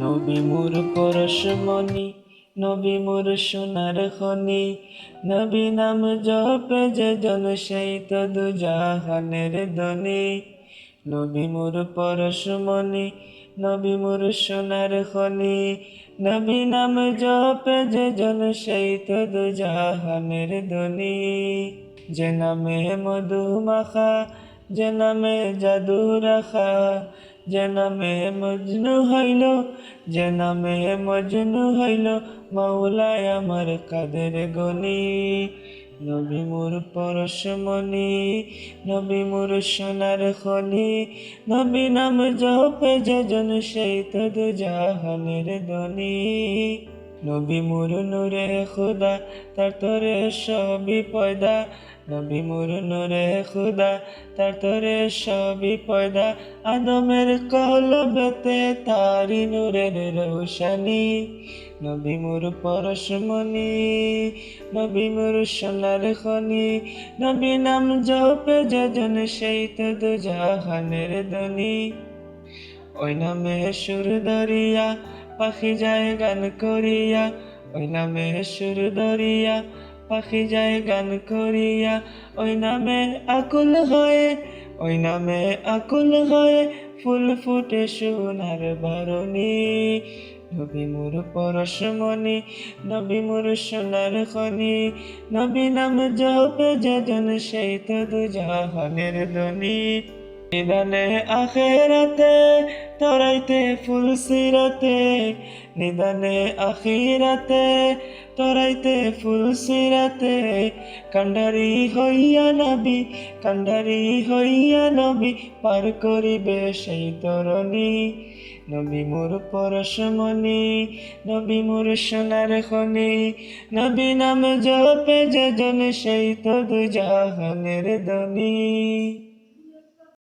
নবী মোর পরশমণি, নবী মোর সোনার খনি, নবী নাম জপে যে জন সেই তো দুজাহানের ধনী। নবী মোর পরশমণি, নবী মোর সোনার খনি, নবী নাম জপে যে জন সেই তো দুজাহানের ধনী। যে নামে মধু মাখা, যে নামে জাদু রাখা, যে নামে মজনু হইল, যে নামে মজনু হইল মাওলায় আমার কাদের গনি। নবী মোর পরশমণি, নবী মোর সোনার খনি, নবী নাম জপে যে জন সেই তো দুজাহানের ধনী। নবী মোর নূরে খুদা, তার তরে সবই পয়দা, নবী মোর নূরে খুদা, তার তরে সবই পয়দা, আদমের কলবেতে তারি নূরের রৌশানি। নবী মোর পরশমণি, নবী মোর সোনার খনি, নবী নাম জপে যে জন সেই তো দুজাহানের ধনী। ওই নামে সুর দরিয়া পাখি যায় গান করিয়া, ওই নামে সুর দরিয়া পাখি যায় গান করিয়া, ওই নামে আকুল হয়ে, ওই নামে আকুল হয়ে ফুল ফুটে সোনার বারণী। নবী মোর পরশমণি, নবী মোর সোনার খনি, নবী নাম জপে যে জন সেই তো দুজাহানের ধনী। নিদানে আখেরাতে তরাইতে ফুল সিরাতে, নিদানে আখিরাতে তরাইতে ফুল সিরাতে, কান্ডারি হইয়া নবী, কান্ডারি হইয়া নবী পার করিবে সেই তরণী। নবী মোর পরশমণি, নবী মোর সোনার খনি, নবী নাম জপে যে জন সেই তো দুজাহানের ধনী।